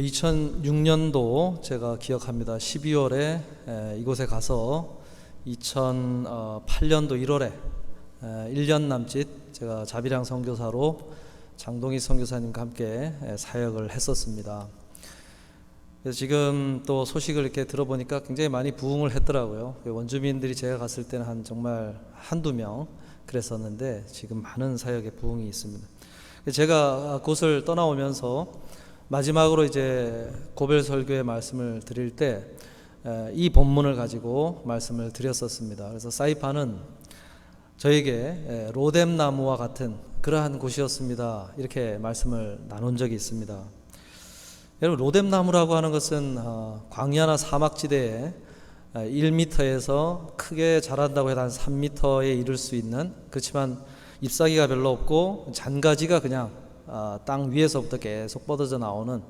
2006년도 제가 기억합니다. 12월에 이곳에 가서 2008년도 1월에 1년 남짓 제가 자비랑 선교사로 장동희 선교사님과 함께 사역을 했었습니다. 그래서 지금 또 소식을 이렇게 들어보니까 굉장히 많이 부흥을 했더라고요. 원주민들이 제가 갔을 때는 정말 한두 명 그랬었는데 지금 많은 사역에 부흥이 있습니다. 제가 그곳을 떠나오면서 마지막으로 이제 고별 설교의 말씀을 드릴 때 이 본문을 가지고 말씀을 드렸었습니다. 그래서 사이판은 저에게 로뎀나무와 같은 그러한 곳이었습니다. 이렇게 말씀을 나눈 적이 있습니다. 여러분, 로뎀나무라고 하는 것은 광야나 사막지대에 1m에서 크게 자란다고 해도 한 3m에 이를 수 있는, 그렇지만 잎사귀가 별로 없고 잔가지가 그냥 땅 위에서부터 계속 뻗어져 나오는,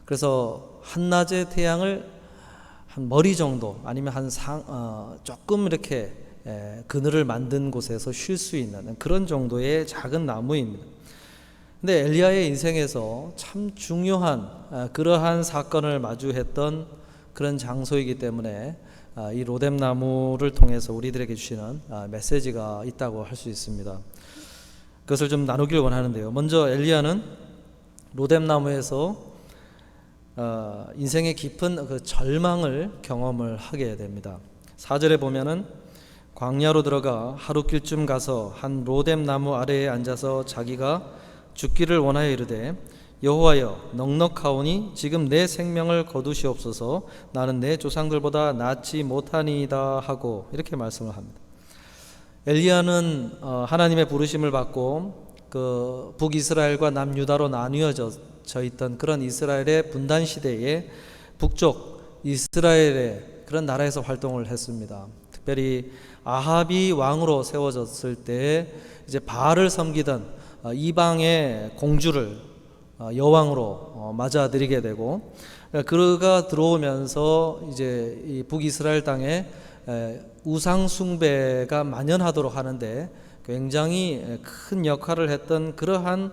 그래서 한낮의 태양을 한 머리 정도 아니면 조금 이렇게 그늘을 만든 곳에서 쉴 수 있는 그런 정도의 작은 나무입니다. 근데 엘리야의 인생에서 참 중요한 그러한 사건을 마주했던 그런 장소이기 때문에 이 로뎀나무를 통해서 우리들에게 주시는 메시지가 있다고 할 수 있습니다. 그것을 좀 나누길 원하는데요. 먼저 엘리야는 로뎀나무에서 인생의 깊은 그 절망을 경험을 하게 됩니다. 4절에 보면은 광야로 들어가 하루길쯤 가서 한 로뎀나무 아래에 앉아서 자기가 죽기를 원하여 이르되 여호와여 넉넉하오니 지금 내 생명을 거두시옵소서 나는 내 조상들보다 낫지 못하니이다 하고 이렇게 말씀을 합니다. 엘리야는 하나님의 부르심을 받고 그 북이스라엘과 남유다로 나뉘어져 있던 그런 이스라엘의 분단 시대에 북쪽 이스라엘의 그런 나라에서 활동을 했습니다. 특별히 아합이 왕으로 세워졌을 때 이제 바알을 섬기던 이방의 공주를 여왕으로 맞아들이게 되고, 그가 들어오면서 이제 이 북이스라엘 땅에 우상 숭배가 만연하도록 하는데 굉장히 큰 역할을 했던 그러한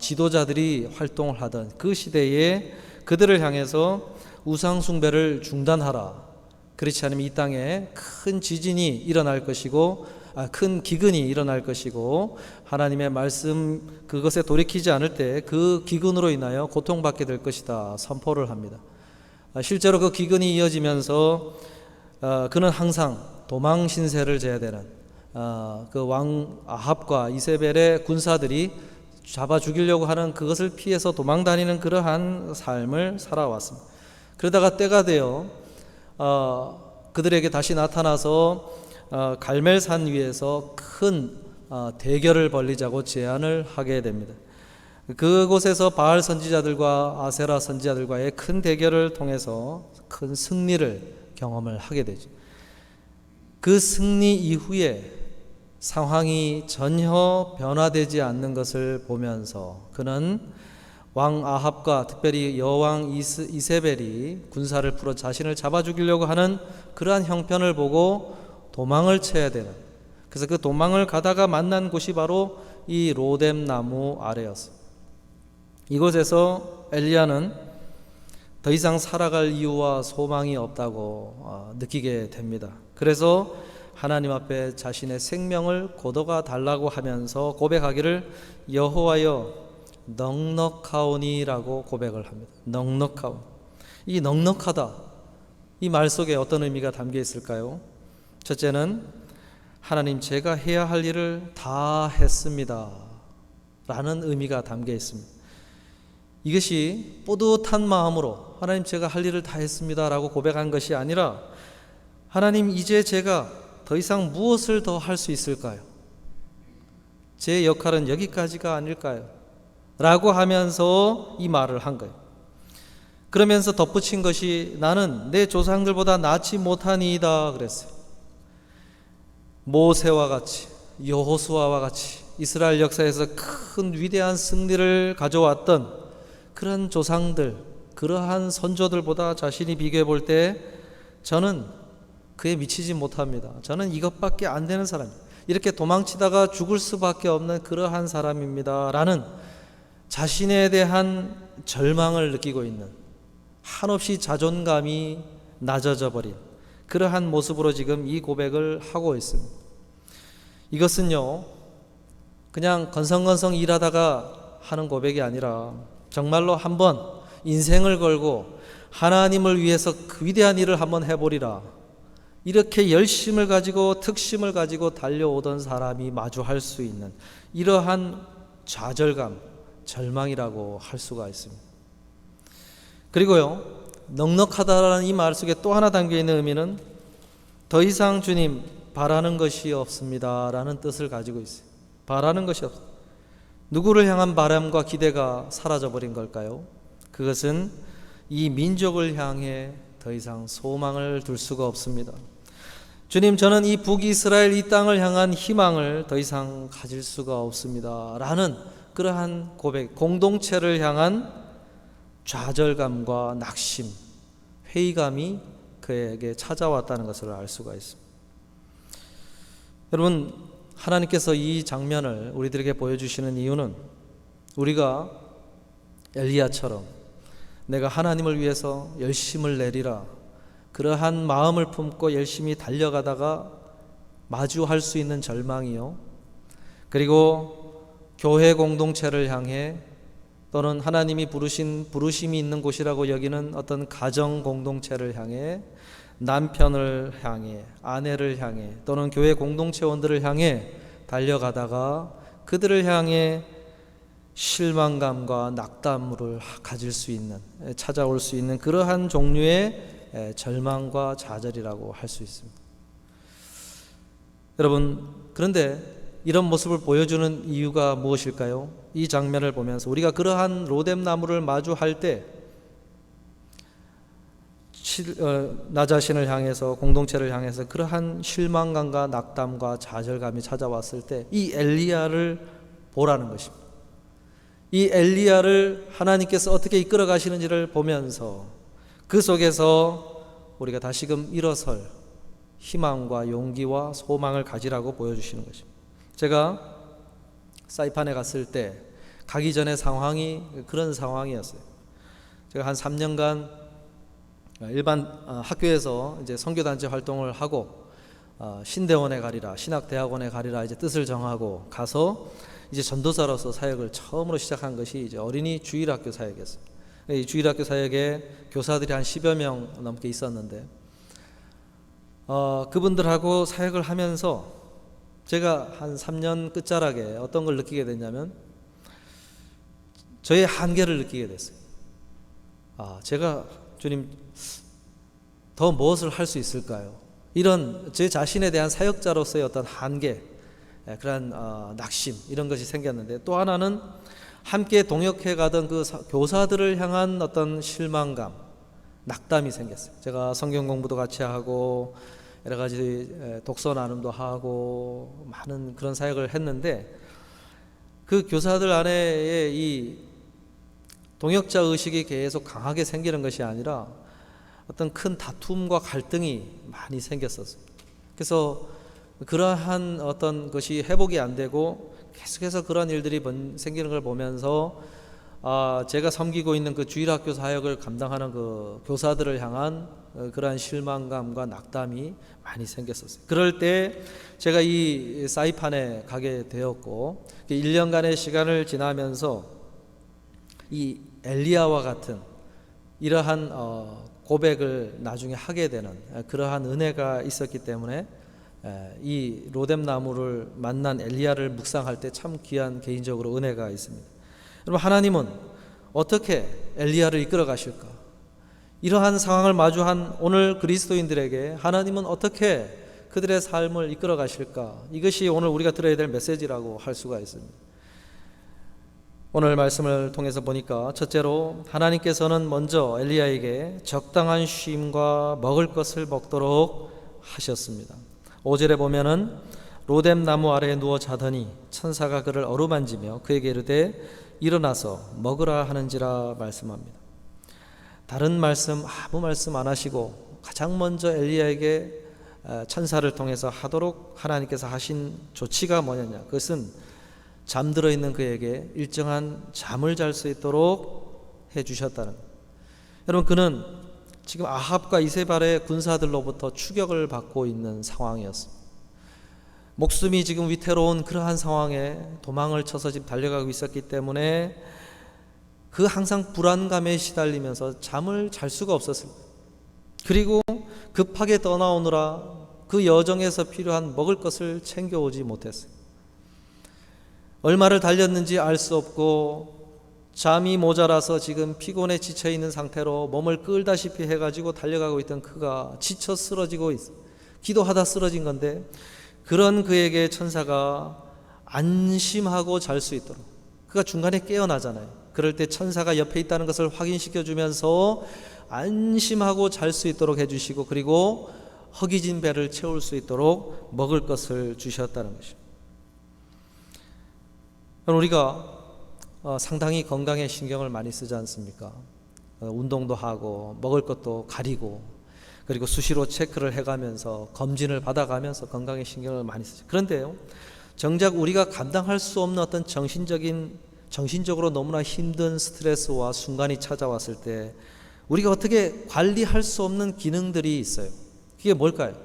지도자들이 활동을 하던 그 시대에 그들을 향해서 우상 숭배를 중단하라, 그렇지 않으면 이 땅에 큰 지진이 일어날 것이고 큰 기근이 일어날 것이고 하나님의 말씀 그것에 돌이키지 않을 때 그 기근으로 인하여 고통받게 될 것이다 선포를 합니다. 실제로 그 기근이 이어지면서 그는 항상 도망 신세를 져야 되는 그 왕 아합과 이세벨의 군사들이 잡아 죽이려고 하는 그것을 피해서 도망 다니는 그러한 삶을 살아왔습니다. 그러다가 때가 되어 그들에게 다시 나타나서 갈멜산 위에서 큰 대결을 벌이자고 제안을 하게 됩니다. 그곳에서 바알 선지자들과 아세라 선지자들과의 큰 대결을 통해서 큰 승리를 경험을 하게 되죠. 그 승리 이후에 상황이 전혀 변화되지 않는 것을 보면서 그는 왕 아합과 특별히 여왕 이세벨이 군사를 풀어 자신을 잡아 죽이려고 하는 그러한 형편을 보고 도망을 쳐야 되는, 그래서 그 도망을 가다가 만난 곳이 바로 이 로뎀나무 아래였습니다. 이곳에서 엘리야는 더 이상 살아갈 이유와 소망이 없다고 느끼게 됩니다. 그래서 하나님 앞에 자신의 생명을 거둬가 달라고 하면서 고백하기를 여호와여 넉넉하오니라고 고백을 합니다. 넉넉하오니. 이 넉넉하다, 이 말 속에 어떤 의미가 담겨 있을까요? 첫째는 하나님 제가 해야 할 일을 다 했습니다 라는 의미가 담겨 있습니다. 이것이 뿌듯한 마음으로 하나님 제가 할 일을 다 했습니다 라고 고백한 것이 아니라 하나님 이제 제가 더 이상 무엇을 더 할 수 있을까요? 제 역할은 여기까지가 아닐까요? 라고 하면서 이 말을 한 거예요. 그러면서 덧붙인 것이 나는 내 조상들보다 낫지 못하니이다 그랬어요. 모세와 같이 여호수아와 같이 이스라엘 역사에서 큰 위대한 승리를 가져왔던 그런 조상들, 그러한 선조들보다 자신이 비교해 볼 때 저는 그에 미치지 못합니다. 저는 이것밖에 안 되는 사람입니다. 이렇게 도망치다가 죽을 수밖에 없는 그러한 사람입니다 라는 자신에 대한 절망을 느끼고 있는, 한없이 자존감이 낮아져 버린 그러한 모습으로 지금 이 고백을 하고 있습니다. 이것은요, 그냥 건성건성 일하다가 하는 고백이 아니라 정말로 한번 인생을 걸고 하나님을 위해서 그 위대한 일을 한번 해보리라, 이렇게 열심을 가지고 특심을 가지고 달려오던 사람이 마주할 수 있는 이러한 좌절감, 절망이라고 할 수가 있습니다. 그리고요, 넉넉하다라는 이 말 속에 또 하나 담겨있는 의미는 더 이상 주님 바라는 것이 없습니다 라는 뜻을 가지고 있어요. 바라는 것이 없습니다. 누구를 향한 바람과 기대가 사라져버린 걸까요? 그것은 이 민족을 향해 더 이상 소망을 둘 수가 없습니다. 주님, 저는 이 북이스라엘 이 땅을 향한 희망을 더 이상 가질 수가 없습니다 라는 그러한 고백, 공동체를 향한 좌절감과 낙심, 회의감이 그에게 찾아왔다는 것을 알 수가 있습니다. 여러분, 하나님께서 이 장면을 우리들에게 보여주시는 이유는 우리가 엘리야처럼 내가 하나님을 위해서 열심을 내리라, 그러한 마음을 품고 열심히 달려가다가 마주할 수 있는 절망이요, 그리고 교회 공동체를 향해 또는 하나님이 부르심이 있는 곳이라고 여기는 어떤 가정 공동체를 향해, 남편을 향해, 아내를 향해, 또는 교회 공동체원들을 향해 달려가다가 그들을 향해 실망감과 낙담을 가질 수 있는, 찾아올 수 있는 그러한 종류의 절망과 좌절이라고 할 수 있습니다. 여러분, 그런데 이런 모습을 보여주는 이유가 무엇일까요? 이 장면을 보면서 우리가 그러한 로뎀 나무를 마주할 때 나 자신을 향해서, 공동체를 향해서 그러한 실망감과 낙담과 좌절감이 찾아왔을 때 이 엘리야를 보라는 것입니다. 이 엘리야를 하나님께서 어떻게 이끌어 가시는지를 보면서 그 속에서 우리가 다시금 일어설 희망과 용기와 소망을 가지라고 보여주시는 것입니다. 제가 사이판에 갔을 때 가기 전에 상황이 그런 상황이었어요. 제가 한 3년간 일반 학교에서 이제 선교단체 활동을 하고 신대원에 가리라, 신학대학원에 가리라 이제 뜻을 정하고 가서 이제 전도사로서 사역을 처음으로 시작한 것이 이제 어린이 주일학교 사역이었어요. 이 주일학교 사역에 교사들이 한 10여 명 넘게 있었는데 그분들하고 사역을 하면서 제가 한 3년 끝자락에 어떤 걸 느끼게 됐냐면 저의 한계를 느끼게 됐어요. 제가 주님 더 무엇을 할 수 있을까요? 이런 제 자신에 대한 사역자로서의 어떤 한계, 그런 낙심, 이런 것이 생겼는데, 또 하나는 함께 동역해 가던 그 교사들을 향한 어떤 실망감, 낙담이 생겼어요. 제가 성경 공부도 같이 하고 여러 가지 독서 나눔도 하고 많은 그런 사역을 했는데, 그 교사들 안에 이 동역자 의식이 계속 강하게 생기는 것이 아니라 어떤 큰 다툼과 갈등이 많이 생겼었어요. 그래서 그러한 어떤 것이 회복이 안 되고 계속해서 그런 일들이 생기는 걸 보면서 제가 섬기고 있는 그 주일학교 사역을 감당하는 그 교사들을 향한 그러한 실망감과 낙담이 많이 생겼었어요. 그럴 때 제가 이 사이판에 가게 되었고, 1년간의 시간을 지나면서 이 엘리야와 같은 이러한 고백을 나중에 하게 되는 그러한 은혜가 있었기 때문에 이 로뎀 나무를 만난 엘리야를 묵상할 때 참 귀한 개인적으로 은혜가 있습니다. 여러분, 하나님은 어떻게 엘리야를 이끌어 가실까? 이러한 상황을 마주한 오늘 그리스도인들에게 하나님은 어떻게 그들의 삶을 이끌어 가실까? 이것이 오늘 우리가 들어야 될 메시지라고 할 수가 있습니다. 오늘 말씀을 통해서 보니까 첫째로 하나님께서는 먼저 엘리야에게 적당한 쉼과 먹을 것을 먹도록 하셨습니다. 5절에 보면은 로뎀 나무 아래에 누워 자더니 천사가 그를 어루만지며 그에게 이르되 일어나서 먹으라 하는지라 말씀합니다. 다른 말씀 아무 말씀 안 하시고 가장 먼저 엘리야에게 천사를 통해서 하도록 하나님께서 하신 조치가 뭐냐냐, 그것은 잠들어 있는 그에게 일정한 잠을 잘 수 있도록 주셨다는 거예요. 여러분, 그는 지금 아합과 이세벨의 군사들로부터 추격을 받고 있는 상황이었습니다. 목숨이 지금 위태로운 그러한 상황에 도망을 쳐서 지금 달려가고 있었기 때문에 그 항상 불안감에 시달리면서 잠을 잘 수가 없었습니다. 그리고 급하게 떠나오느라 그 여정에서 필요한 먹을 것을 챙겨오지 못했어요. 얼마를 달렸는지 알 수 없고 잠이 모자라서 지금 피곤에 지쳐있는 상태로 몸을 끌다시피 해가지고 달려가고 있던 그가 지쳐 쓰러지고 있어요. 기도하다 쓰러진 건데, 그런 그에게 천사가 안심하고 잘 수 있도록, 그가 중간에 깨어나잖아요. 그럴 때 천사가 옆에 있다는 것을 확인시켜 주면서 안심하고 잘 수 있도록 해주시고, 그리고 허기진 배를 채울 수 있도록 먹을 것을 주셨다는 것입니다. 우리가 상당히 건강에 신경을 많이 쓰지 않습니까? 운동도 하고 먹을 것도 가리고, 그리고 수시로 체크를 해가면서 검진을 받아가면서 건강에 신경을 많이 쓰죠. 그런데요, 정작 우리가 감당할 수 없는 어떤 정신적으로 너무나 힘든 스트레스와 순간이 찾아왔을 때 우리가 어떻게 관리할 수 없는 기능들이 있어요. 그게 뭘까요?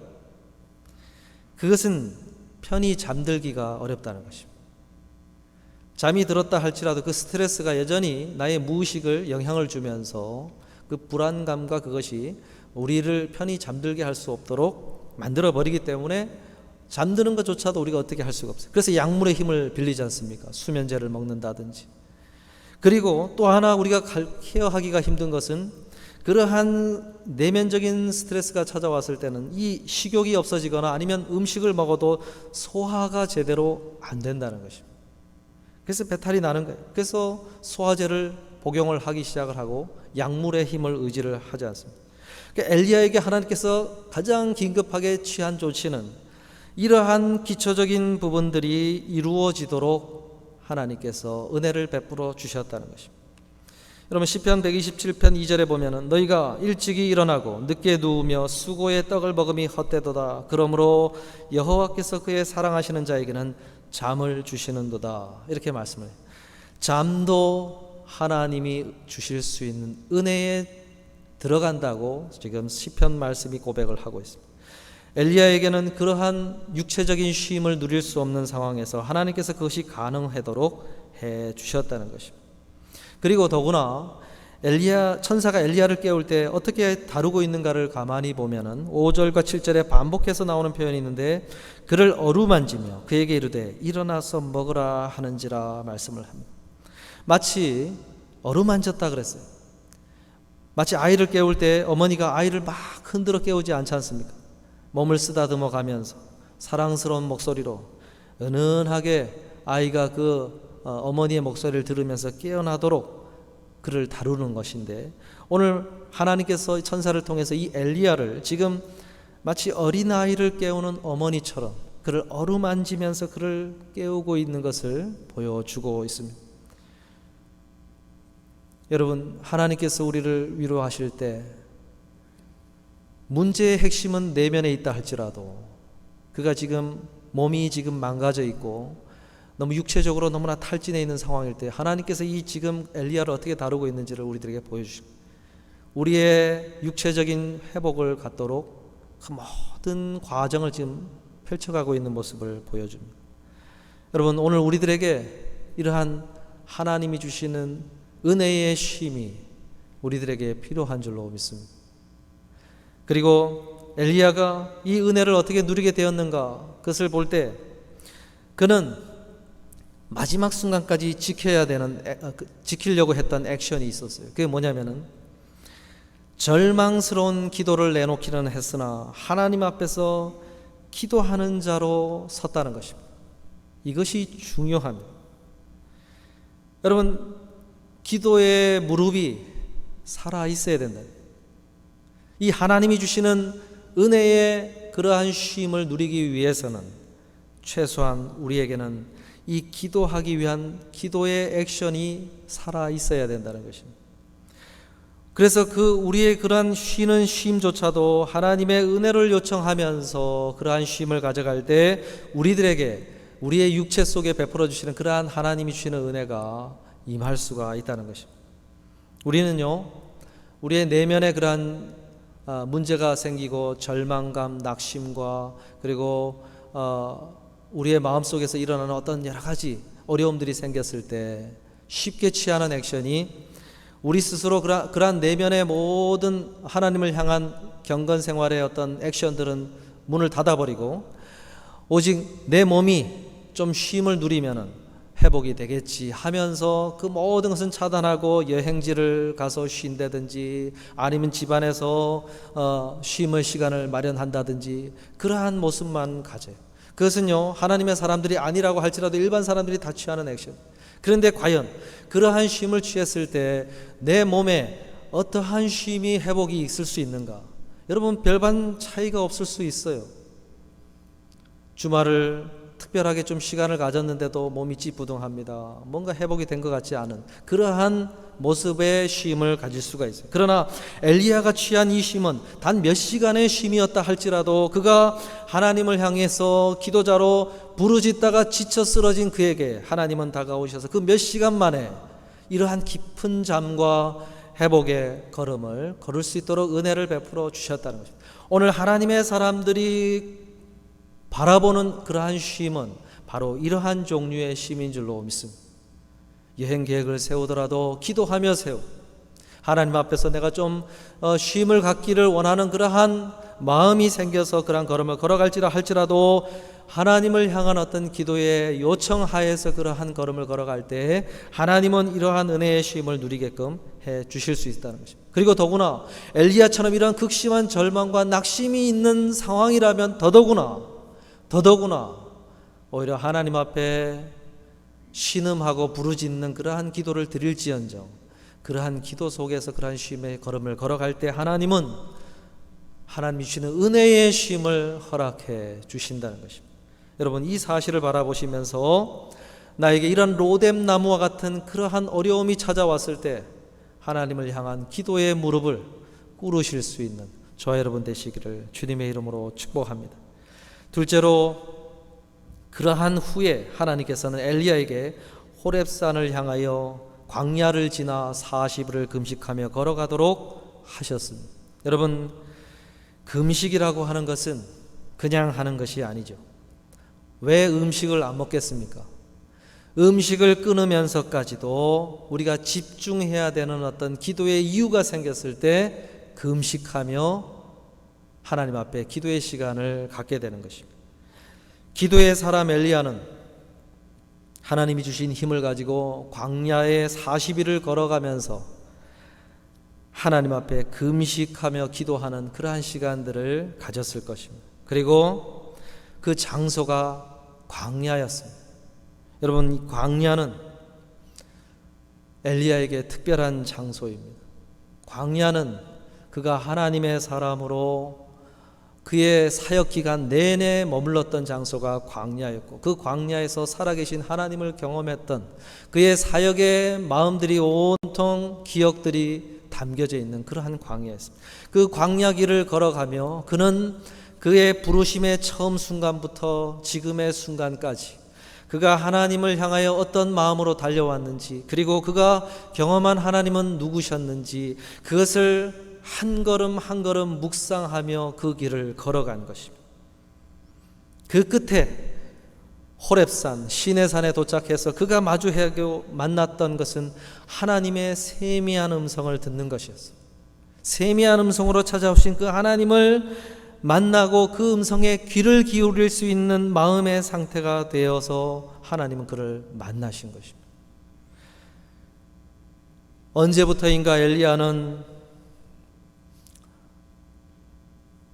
그것은 편히 잠들기가 어렵다는 것입니다. 잠이 들었다 할지라도 그 스트레스가 여전히 나의 무의식을 영향을 주면서 그 불안감과 그것이 우리를 편히 잠들게 할 수 없도록 만들어버리기 때문에 잠드는 것조차도 우리가 어떻게 할 수가 없어요. 그래서 약물의 힘을 빌리지 않습니까? 수면제를 먹는다든지. 그리고 또 하나 우리가 케어하기가 힘든 것은, 그러한 내면적인 스트레스가 찾아왔을 때는 이 식욕이 없어지거나 아니면 음식을 먹어도 소화가 제대로 안 된다는 것입니다. 그래서 배탈이 나는 거예요. 그래서 소화제를 복용을 하기 시작을 하고 약물의 힘을 의지를 하지 않습니다. 그러니까 엘리야에게 하나님께서 가장 긴급하게 취한 조치는 이러한 기초적인 부분들이 이루어지도록 하나님께서 은혜를 베풀어 주셨다는 것입니다. 여러분, 시편 127편 2절에 보면은 너희가 일찍이 일어나고 늦게 누우며 수고의 떡을 먹음이 헛되도다. 그러므로 여호와께서 그의 사랑하시는 자에게는 잠을 주시는도다. 이렇게 말씀을 해요. 잠도 하나님이 주실 수 있는 은혜에 들어간다고 지금 시편 말씀이 고백을 하고 있습니다. 엘리야에게는 그러한 육체적인 쉼을 누릴 수 없는 상황에서 하나님께서 그것이 가능하도록 해 주셨다는 것입니다. 그리고 더구나 천사가 엘리야를 깨울 때 어떻게 다루고 있는가를 가만히 보면은 5절과 7절에 반복해서 나오는 표현이 있는데, 그를 어루만지며 그에게 이르되 일어나서 먹으라 하는지라 말씀을 합니다. 마치 어루만졌다 그랬어요. 마치 아이를 깨울 때 어머니가 아이를 막 흔들어 깨우지 않지 않습니까? 몸을 쓰다듬어 가면서 사랑스러운 목소리로 은은하게 아이가 그 어머니의 목소리를 들으면서 깨어나도록 그를 다루는 것인데, 오늘 하나님께서 천사를 통해서 이 엘리야를 지금 마치 어린아이를 깨우는 어머니처럼 그를 어루만지면서 그를 깨우고 있는 것을 보여주고 있습니다. 여러분, 하나님께서 우리를 위로하실 때 문제의 핵심은 내면에 있다 할지라도 그가 지금 몸이 지금 망가져 있고 너무 육체적으로 너무나 탈진해 있는 상황일 때 하나님께서 이 지금 엘리야를 어떻게 다루고 있는지를 우리들에게 보여주시고 우리의 육체적인 회복을 갖도록 그 모든 과정을 지금 펼쳐가고 있는 모습을 보여줍니다. 여러분, 오늘 우리들에게 이러한 하나님이 주시는 은혜의 쉼이 우리들에게 필요한 줄로 믿습니다. 그리고 엘리야가 이 은혜를 어떻게 누리게 되었는가, 그것을 볼 때 그는 마지막 순간까지 지키려고 했던 액션이 있었어요. 그게 뭐냐면은 절망스러운 기도를 내놓기는 했으나 하나님 앞에서 기도하는 자로 섰다는 것입니다. 이것이 중요합니다. 여러분, 기도의 무릎이 살아 있어야 된다. 이 하나님이 주시는 은혜의 그러한 쉼을 누리기 위해서는 최소한 우리에게는 이 기도하기 위한 기도의 액션이 살아 있어야 된다는 것입니다. 그래서 우리의 그러한 쉬는 쉼조차도 하나님의 은혜를 요청하면서 그러한 쉼을 가져갈 때 우리들에게 우리의 육체 속에 베풀어 주시는 그러한 하나님이 주시는 은혜가 임할 수가 있다는 것입니다. 우리는요, 우리의 내면에 그러한 문제가 생기고 절망감, 낙심과 그리고 우리의 마음속에서 일어나는 어떤 여러 가지 어려움들이 생겼을 때 쉽게 취하는 액션이 우리 스스로 그러한 내면의 모든 하나님을 향한 경건 생활의 어떤 액션들은 문을 닫아버리고 오직 내 몸이 좀 쉼을 누리면은 회복이 되겠지 하면서 그 모든 것은 차단하고 여행지를 가서 쉰다든지 아니면 집안에서 쉼의 시간을 마련한다든지 그러한 모습만 가져요. 그것은요, 하나님의 사람들이 아니라고 할지라도 일반 사람들이 다 취하는 액션. 그런데 과연 그러한 쉼을 취했을 때 내 몸에 어떠한 쉼이 회복이 있을 수 있는가? 여러분, 별반 차이가 없을 수 있어요. 주말을 특별하게 좀 시간을 가졌는데도 몸이 찌뿌둥합니다. 뭔가 회복이 된 것 같지 않은 그러한 모습의 쉼을 가질 수가 있어요. 그러나 엘리야가 취한 이 쉼은 단 몇 시간의 쉼이었다 할지라도 그가 하나님을 향해서 기도자로 부르짖다가 지쳐 쓰러진 그에게 하나님은 다가오셔서 그 몇 시간 만에 이러한 깊은 잠과 회복의 걸음을 걸을 수 있도록 은혜를 베풀어 주셨다는 것입니다. 오늘 하나님의 사람들이 바라보는 그러한 쉼은 바로 이러한 종류의 쉼인 줄로 믿습니다. 여행 계획을 세우더라도 기도하며 세우고 하나님 앞에서 내가 좀 쉼을 갖기를 원하는 그러한 마음이 생겨서 그러한 걸음을 걸어갈지라 할지라도 하나님을 향한 어떤 기도의 요청하에서 그러한 걸음을 걸어갈 때 하나님은 이러한 은혜의 쉼을 누리게끔 해 주실 수 있다는 것입니다. 그리고 더구나 엘리야처럼 이러한 극심한 절망과 낙심이 있는 상황이라면 더더구나 오히려 하나님 앞에 신음하고 부르짖는 그러한 기도를 드릴지언정 그러한 기도 속에서 그러한 쉼의 걸음을 걸어갈 때 하나님은 하나님이 주시는 은혜의 쉼을 허락해 주신다는 것입니다. 여러분, 이 사실을 바라보시면서 나에게 이런 로뎀 나무와 같은 그러한 어려움이 찾아왔을 때 하나님을 향한 기도의 무릎을 꿇으실 수 있는 저와 여러분 되시기를 주님의 이름으로 축복합니다. 둘째로, 그러한 후에 하나님께서는 엘리야에게 호렙산을 향하여 광야를 지나 40일을 금식하며 걸어가도록 하셨습니다. 여러분, 금식이라고 하는 것은 그냥 하는 것이 아니죠. 왜 음식을 안 먹겠습니까? 음식을 끊으면서까지도 우리가 집중해야 되는 어떤 기도의 이유가 생겼을 때 금식하며 하나님 앞에 기도의 시간을 갖게 되는 것입니다. 기도의 사람 엘리야는 하나님이 주신 힘을 가지고 광야에 40일을 걸어가면서 하나님 앞에 금식하며 기도하는 그러한 시간들을 가졌을 것입니다. 그리고 그 장소가 광야였습니다. 여러분, 이 광야는 엘리야에게 특별한 장소입니다. 광야는 그가 하나님의 사람으로 그의 사역 기간 내내 머물렀던 장소가 광야였고 그 광야에서 살아계신 하나님을 경험했던 그의 사역의 마음들이 온통 기억들이 담겨져 있는 그러한 광야였습니다. 그 광야 길을 걸어가며 그는 그의 부르심의 처음 순간부터 지금의 순간까지 그가 하나님을 향하여 어떤 마음으로 달려왔는지 그리고 그가 경험한 하나님은 누구셨는지 그것을 한 걸음 한 걸음 묵상하며 그 길을 걸어간 것입니다. 그 끝에 호렙산 시내산에 도착해서 그가 마주하고 만났던 것은 하나님의 세미한 음성을 듣는 것이었어요. 세미한 음성으로 찾아오신 그 하나님을 만나고 그 음성에 귀를 기울일 수 있는 마음의 상태가 되어서 하나님은 그를 만나신 것입니다. 언제부터인가 엘리야는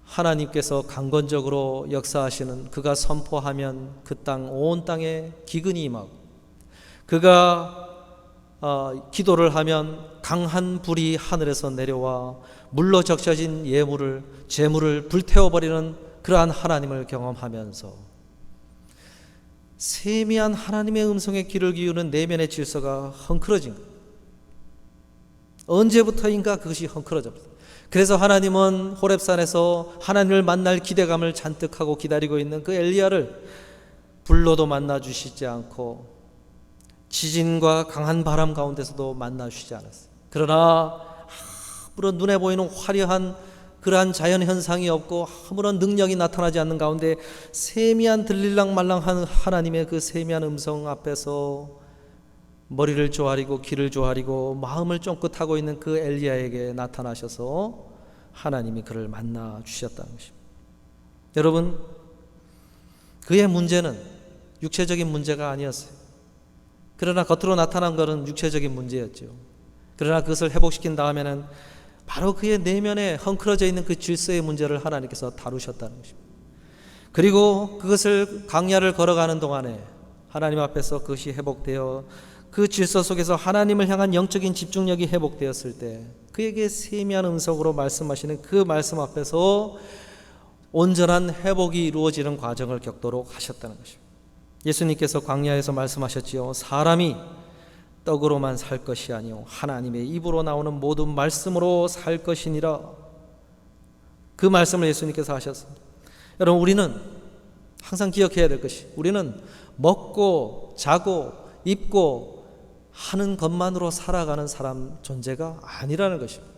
하나님께서 강건적으로 역사하시는 그가 선포하면 그 땅 온 땅에 기근이 임하고 그가 기도를 하면 강한 불이 하늘에서 내려와 물로 적셔진 재물을 불태워버리는 그러한 하나님을 경험하면서 세미한 하나님의 음성에 귀를 기울이는 내면의 질서가 헝클어진 것. 언제부터인가 그것이 헝클어졌습니다. 그래서 하나님은 호렙산에서 하나님을 만날 기대감을 잔뜩 하고 기다리고 있는 그 엘리야를 불로도 만나 주시지 않고 지진과 강한 바람 가운데서도 만나 주시지 않았어요. 그러나 아무런 눈에 보이는 화려한 그러한 자연 현상이 없고 아무런 능력이 나타나지 않는 가운데 세미한 들릴랑말랑한 하나님의 그 세미한 음성 앞에서 머리를 조아리고 귀를 조아리고 마음을 쫑긋하고 있는 그 엘리야에게 나타나셔서 하나님이 그를 만나 주셨다는 것입니다. 여러분, 그의 문제는 육체적인 문제가 아니었어요. 그러나 겉으로 나타난 것은 육체적인 문제였죠. 그러나 그것을 회복시킨 다음에는 바로 그의 내면에 헝클어져 있는 그 질서의 문제를 하나님께서 다루셨다는 것입니다. 그리고 그것을 광야를 걸어가는 동안에 하나님 앞에서 그것이 회복되어 그 질서 속에서 하나님을 향한 영적인 집중력이 회복되었을 때 그에게 세미한 음성으로 말씀하시는 그 말씀 앞에서 온전한 회복이 이루어지는 과정을 겪도록 하셨다는 것입니다. 예수님께서 광야에서 말씀하셨지요. 사람이 떡으로만 살 것이 아니요 하나님의 입으로 나오는 모든 말씀으로 살 것이니라. 그 말씀을 예수님께서 하셨습니다. 여러분, 우리는 항상 기억해야 될 것이, 우리는 먹고 자고 입고 하는 것만으로 살아가는 사람 존재가 아니라는 것입니다.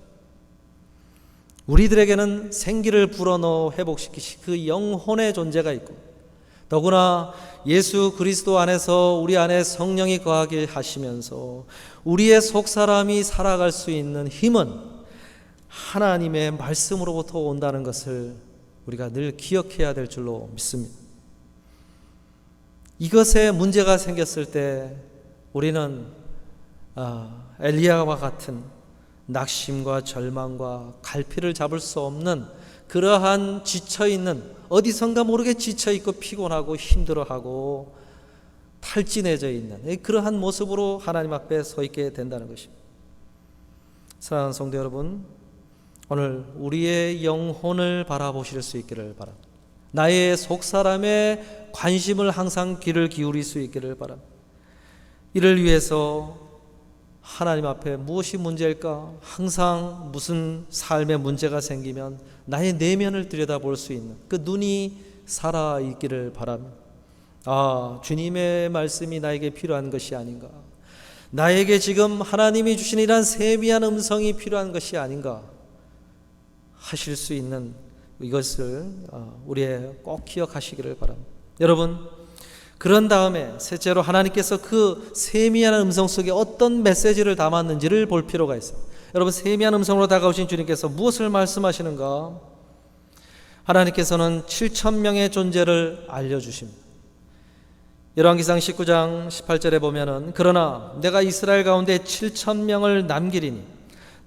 우리들에게는 생기를 불어넣어 회복시키시 그 영혼의 존재가 있고, 더구나 예수 그리스도 안에서 우리 안에 성령이 거하게 하시면서 우리의 속사람이 살아갈 수 있는 힘은 하나님의 말씀으로부터 온다는 것을 우리가 늘 기억해야 될 줄로 믿습니다. 이것에 문제가 생겼을 때 우리는 엘리야와 같은 낙심과 절망과 갈피를 잡을 수 없는 그러한 지쳐있는, 어디선가 모르게 지쳐있고 피곤하고 힘들어하고 탈진해져 있는 그러한 모습으로 하나님 앞에 서 있게 된다는 것입니다. 사랑하는 성도 여러분, 오늘 우리의 영혼을 바라보실 수 있기를 바랍니다. 나의 속사람의 관심을 항상 귀를 기울일 수 있기를 바랍니다. 이를 위해서 하나님 앞에 무엇이 문제일까? 항상 무슨 삶의 문제가 생기면 나의 내면을 들여다볼 수 있는 그 눈이 살아있기를 바랍니다. 주님의 말씀이 나에게 필요한 것이 아닌가? 나에게 지금 하나님이 주신 이런 세미한 음성이 필요한 것이 아닌가? 하실 수 있는 이것을 우리의 꼭 기억하시기를 바랍니다. 여러분, 그런 다음에 셋째로 하나님께서 그 세미한 음성 속에 어떤 메시지를 담았는지를 볼 필요가 있어요. 여러분, 세미한 음성으로 다가오신 주님께서 무엇을 말씀하시는가? 하나님께서는 7,000명의 존재를 알려주십니다. 열왕기상 19장 18절에 보면은 그러나 내가 이스라엘 가운데 7,000명을 남기리니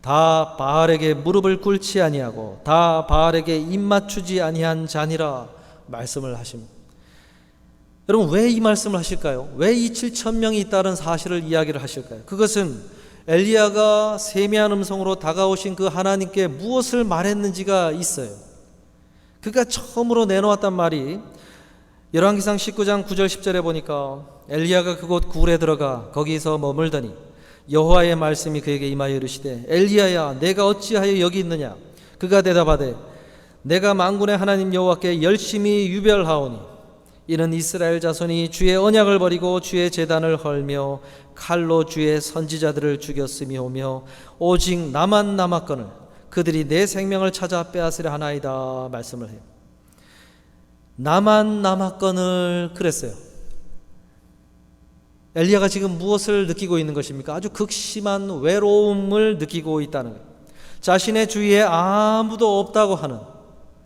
다 바알에게 무릎을 꿇지 아니하고 다 바알에게 입맞추지 아니한 자니라 말씀을 하십니다. 여러분, 왜 이 말씀을 하실까요? 왜 이 7,000명이 있다는 사실을 이야기를 하실까요? 그것은 엘리야가 세미한 음성으로 다가오신 그 하나님께 무엇을 말했는지가 있어요. 그가 처음으로 내놓았단 말이 열왕기상 19장 9절 10절에 보니까 엘리야가 그곳 굴에 들어가 거기서 머물더니 여호와의 말씀이 그에게 임하여 이르시되 엘리야야 내가 어찌하여 여기 있느냐? 그가 대답하되 내가 만군의 하나님 여호와께 열심히 유별하오니 이는 이스라엘 자손이 주의 언약을 버리고 주의 제단을 헐며 칼로 주의 선지자들을 죽였음이오며 오직 나만 남았거늘 그들이 내 생명을 찾아 빼앗으려 하나이다 말씀을 해요. 나만 남았거늘 그랬어요. 엘리야가 지금 무엇을 느끼고 있는 것입니까? 아주 극심한 외로움을 느끼고 있다는 거예요. 자신의 주위에 아무도 없다고 하는,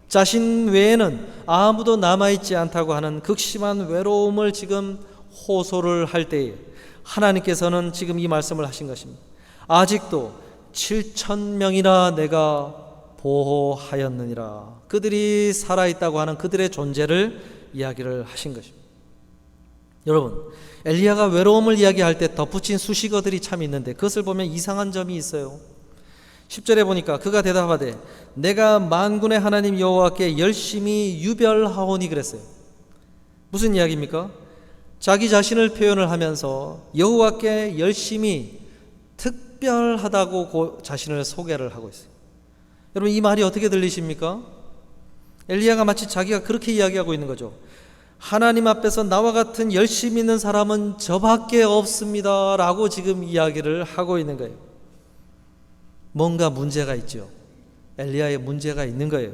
자신 외에는 아무도 남아있지 않다고 하는 극심한 외로움을 지금 호소를 할 때에 하나님께서는 지금 이 말씀을 하신 것입니다. 아직도 7,000명이나 내가 보호하였느니라. 그들이 살아있다고 하는 그들의 존재를 이야기를 하신 것입니다. 여러분, 엘리야가 외로움을 이야기할 때 덧붙인 수식어들이 참 있는데 그것을 보면 이상한 점이 있어요. 10절에 보니까 그가 대답하되 내가 만군의 하나님 여호와께 열심히 유별하오니 그랬어요. 무슨 이야기입니까? 자기 자신을 표현을 하면서 여호와께 열심히 특별하다고 자신을 소개를 하고 있어요. 여러분, 이 말이 어떻게 들리십니까? 엘리야가 마치 자기가 그렇게 이야기하고 있는 거죠. 하나님 앞에서 나와 같은 열심히 있는 사람은 저밖에 없습니다 라고 지금 이야기를 하고 있는 거예요. 뭔가 문제가 있죠. 엘리야의 문제가 있는 거예요.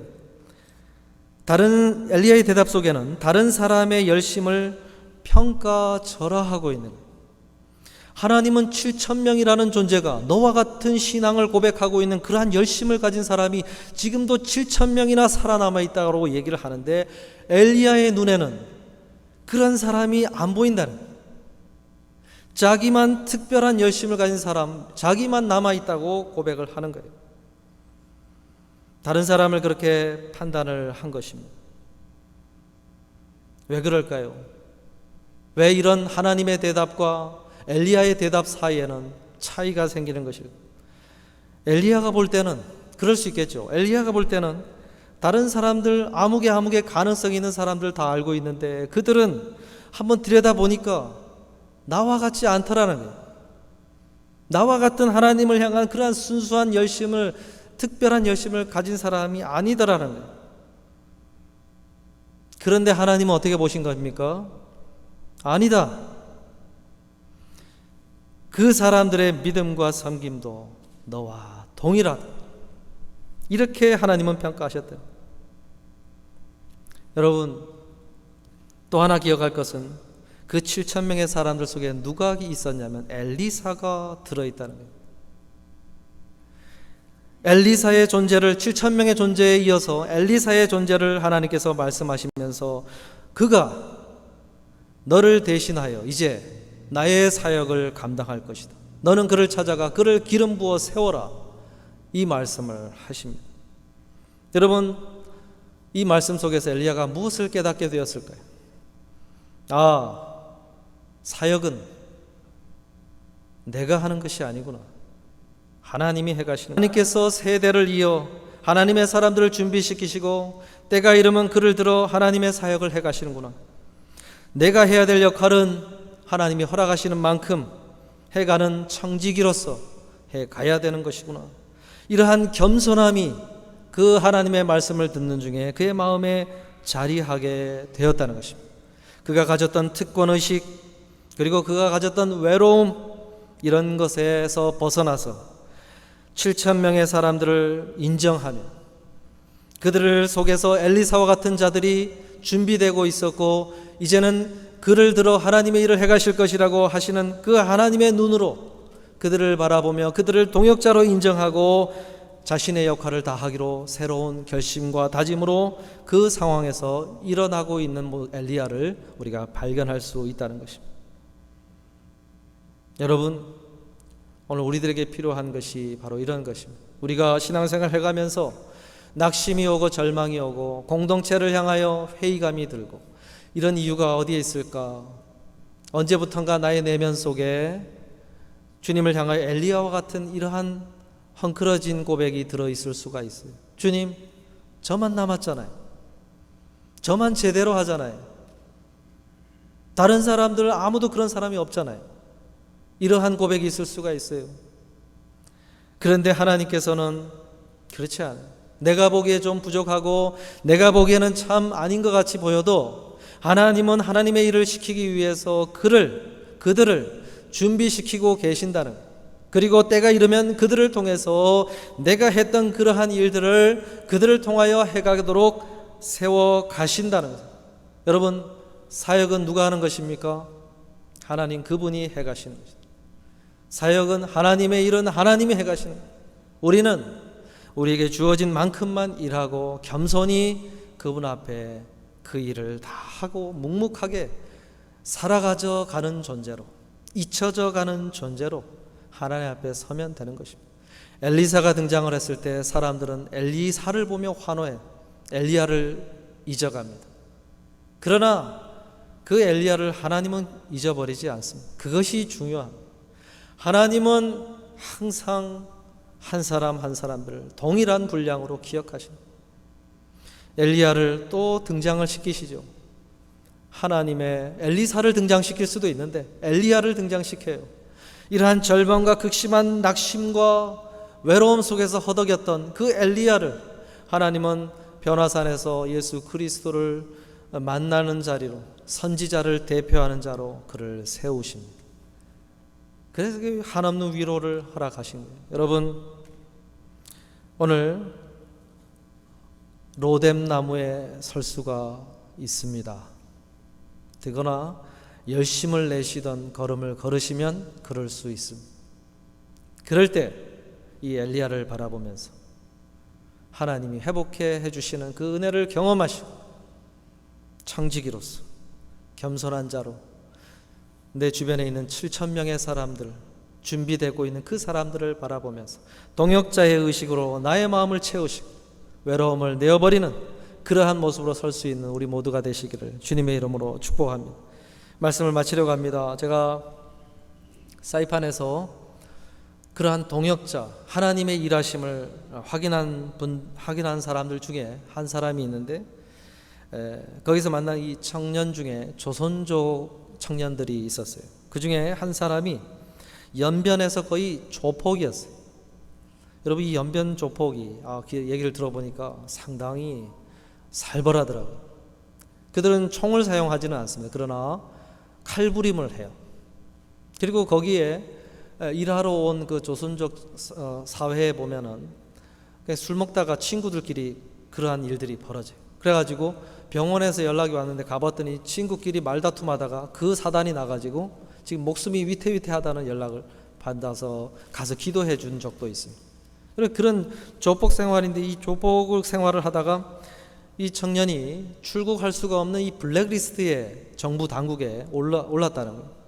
다른 엘리야의 대답 속에는 다른 사람의 열심을 평가절하하고 있는 거예요. 하나님은 7,000명이라는 존재가 너와 같은 신앙을 고백하고 있는 그러한 열심을 가진 사람이 지금도 7,000명이나 살아남아 있다고 얘기를 하는데 엘리야의 눈에는 그런 사람이 안 보인다는 거예요. 자기만 특별한 열심을 가진 사람, 자기만 남아있다고 고백을 하는 거예요. 다른 사람을 그렇게 판단을 한 것입니다. 왜 그럴까요? 왜 이런 하나님의 대답과 엘리야의 대답 사이에는 차이가 생기는 것일까요? 엘리야가 볼 때는 그럴 수 있겠죠. 엘리야가 볼 때는 다른 사람들 아무개 가능성 있는 사람들 다 알고 있는데 그들은 한번 들여다보니까 나와 같지 않더라는 거예요. 나와 같은 하나님을 향한 그러한 순수한 열심을, 특별한 열심을 가진 사람이 아니더라는 거예요. 그런데 하나님은 어떻게 보신 겁니까? 아니다. 그 사람들의 믿음과 섬김도 너와 동일하다. 이렇게 하나님은 평가하셨대요. 여러분, 또 하나 기억할 것은 그 7,000명의 사람들 속에 누가 있었냐면 엘리사가 들어있다는 거예요. 엘리사의 존재를 7,000명의 존재에 이어서 엘리사의 존재를 하나님께서 말씀하시면서 그가 너를 대신하여 이제 나의 사역을 감당할 것이다. 너는 그를 찾아가 그를 기름 부어 세워라. 이 말씀을 하십니다. 여러분, 이 말씀 속에서 엘리야가 무엇을 깨닫게 되었을까요? 사역은 내가 하는 것이 아니구나. 하나님이 해가시는, 하나님께서 세대를 이어 하나님의 사람들을 준비시키시고 때가 이르면 그를 들어 하나님의 사역을 해가시는구나. 내가 해야 될 역할은 하나님이 허락하시는 만큼 해가는 청지기로서 해가야 되는 것이구나. 이러한 겸손함이 그 하나님의 말씀을 듣는 중에 그의 마음에 자리하게 되었다는 것입니다. 그가 가졌던 특권의식, 그리고 그가 가졌던 외로움, 이런 것에서 벗어나서 7,000명의 사람들을 인정하며 그들을 속에서 엘리사와 같은 자들이 준비되고 있었고 이제는 그를 들어 하나님의 일을 해가실 것이라고 하시는 그 하나님의 눈으로 그들을 바라보며 그들을 동역자로 인정하고 자신의 역할을 다하기로 새로운 결심과 다짐으로 그 상황에서 일어나고 있는 엘리야를 우리가 발견할 수 있다는 것입니다. 여러분, 오늘 우리들에게 필요한 것이 바로 이런 것입니다. 우리가 신앙생활을 해가면서 낙심이 오고 절망이 오고 공동체를 향하여 회의감이 들고 이런 이유가 어디에 있을까? 언제부턴가 나의 내면 속에 주님을 향하여 엘리야와 같은 이러한 헝클어진 고백이 들어있을 수가 있어요. 주님, 저만 남았잖아요. 저만 제대로 하잖아요. 다른 사람들 아무도 그런 사람이 없잖아요. 이러한 고백이 있을 수가 있어요. 그런데 하나님께서는 그렇지 않아요. 내가 보기에 좀 부족하고 내가 보기에는 참 아닌 것 같이 보여도 하나님은 하나님의 일을 시키기 위해서 그들을 준비시키고 계신다는 거예요. 그리고 때가 이르면 그들을 통해서 내가 했던 그러한 일들을 그들을 통하여 해가도록 세워 가신다는 거예요. 여러분, 사역은 누가 하는 것입니까? 하나님, 그분이 해가시는 것입니다. 사역은 하나님의 일은 하나님이 해가시는 거예요. 우리는 우리에게 주어진 만큼만 일하고 겸손히 그분 앞에 그 일을 다 하고 묵묵하게 살아가져 가는 존재로, 잊혀져 가는 존재로 하나님 앞에 서면 되는 것입니다. 엘리사가 등장을 했을 때 사람들은 엘리사를 보며 환호해 엘리야를 잊어갑니다. 그러나 그 엘리야를 하나님은 잊어버리지 않습니다. 그것이 중요합니다. 하나님은 항상 한 사람 한 사람들을 동일한 분량으로 기억하십니다. 엘리야를 또 등장을 시키시죠. 하나님의 엘리사를 등장시킬 수도 있는데 엘리야를 등장시켜요. 이러한 절망과 극심한 낙심과 외로움 속에서 허덕였던 그 엘리야를 하나님은 변화산에서 예수 그리스도를 만나는 자리로, 선지자를 대표하는 자로 그를 세우십니다. 그래서 그 한없는 위로를 허락하신 거예요. 여러분, 오늘 로뎀 나무에 설 수가 있습니다. 되거나 열심을 내시던 걸음을 걸으시면 그럴 수 있습니다. 그럴 때 이 엘리야를 바라보면서 하나님이 회복해 해주시는 그 은혜를 경험하시고 청지기로서 겸손한 자로 내 주변에 있는 7,000명의 사람들, 준비되고 있는 그 사람들을 바라보면서 동역자의 의식으로 나의 마음을 채우시고 외로움을 내어버리는 그러한 모습으로 설 수 있는 우리 모두가 되시기를 주님의 이름으로 축복합니다. 말씀을 마치려고 합니다. 제가 사이판에서 그러한 동역자, 하나님의 일하심을 확인한 사람들 중에 한 사람이 있는데, 거기서 만난 이 청년 중에 조선족 청년들이 있었어요. 그 중에 한 사람이 연변에서 거의 조폭이었어요. 여러분, 이 연변 조폭이 얘기를 들어보니까 상당히 살벌하더라고요. 그들은 총을 사용하지는 않습니다. 그러나 칼부림을 해요. 그리고 거기에 일하러 온 그 조선족 사회에 보면은 술 먹다가 친구들끼리 그러한 일들이 벌어져요. 그래가지고 병원에서 연락이 왔는데 가봤더니 친구끼리 말다툼하다가 그 사단이 나가지고 지금 목숨이 위태위태하다는 연락을 받아서 가서 기도해 준 적도 있습니다. 그런 조폭 생활인데, 이 조폭 생활을 하다가 이 청년이 출국할 수가 없는 이 블랙리스트에 정부 당국에 올랐다는 거예요.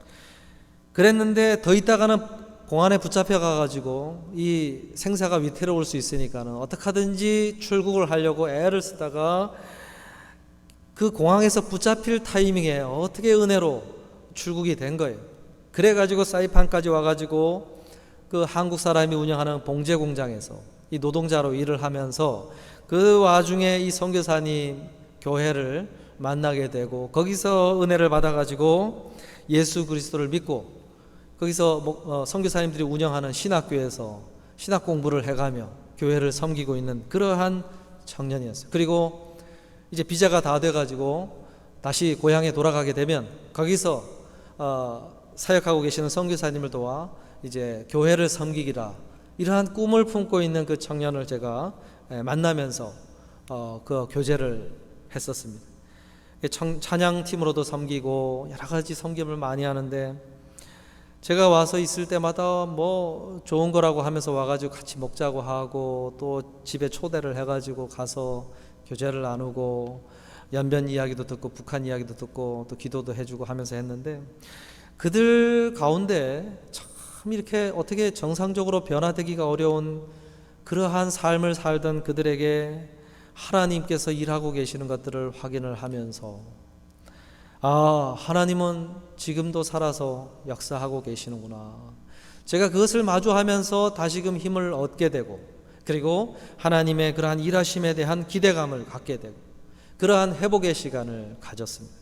그랬는데 더 있다가는 공안에 붙잡혀 가가지고 이 생사가 위태로울 수 있으니까는 어떻게 하든지 출국을 하려고 애를 쓰다가 그 공항에서 붙잡힐 타이밍에 어떻게 은혜로 출국이 된 거예요. 그래가지고 사이판까지 와가지고 그 한국 사람이 운영하는 봉제 공장에서 이 노동자로 일을 하면서 그 와중에 이 선교사님 교회를 만나게 되고 거기서 은혜를 받아가지고 예수 그리스도를 믿고 거기서 선교사님들이 운영하는 신학교에서 신학 공부를 해가며 교회를 섬기고 있는 그러한 청년이었어요. 그리고 이제 비자가 다 돼가지고 다시 고향에 돌아가게 되면 거기서 사역하고 계시는 선교사님을 도와 이제 교회를 섬기기라, 이러한 꿈을 품고 있는 그 청년을 제가 만나면서 그 교제를 했었습니다. 찬양팀으로도 섬기고 여러 가지 섬김을 많이 하는데, 제가 와서 있을 때마다 뭐 좋은 거라고 하면서 와가지고 같이 먹자고 하고 또 집에 초대를 해가지고 가서 교제를 나누고 연변 이야기도 듣고 북한 이야기도 듣고 또 기도도 해주고 하면서 했는데, 그들 가운데 참 이렇게 어떻게 정상적으로 변화되기가 어려운 그러한 삶을 살던 그들에게 하나님께서 일하고 계시는 것들을 확인을 하면서, 하나님은 지금도 살아서 역사하고 계시는구나. 제가 그것을 마주하면서 다시금 힘을 얻게 되고, 그리고 하나님의 그러한 일하심에 대한 기대감을 갖게 되고, 그러한 회복의 시간을 가졌습니다.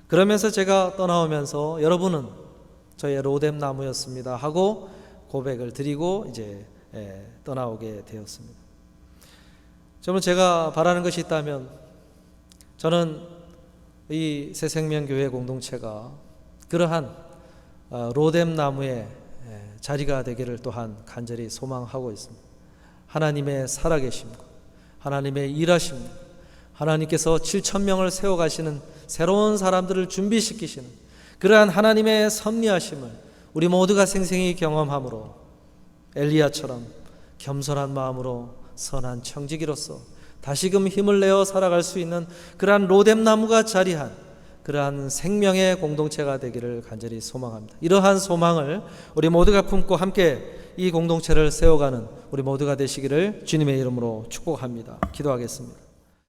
그러면서 제가 떠나오면서 여러분은 저의 로뎀 나무였습니다 하고 고백을 드리고 이제 떠나오게 되었습니다. 저는 제가 바라는 것이 있다면, 저는 이 새생명교회 공동체가 그러한 로뎀 나무의 자리가 되기를 또한 간절히 소망하고 있습니다. 하나님의 살아계심과 하나님의 일하심과 하나님께서 7,000명을 세워가시는 새로운 사람들을 준비시키시는 그러한 하나님의 섭리하심을 우리 모두가 생생히 경험함으로 엘리야처럼 겸손한 마음으로 선한 청지기로서 다시금 힘을 내어 살아갈 수 있는 그러한 로뎀 나무가 자리한 그러한 생명의 공동체가 되기를 간절히 소망합니다. 이러한 소망을 우리 모두가 품고 함께 이 공동체를 세워가는 우리 모두가 되시기를 주님의 이름으로 축복합니다. 기도하겠습니다.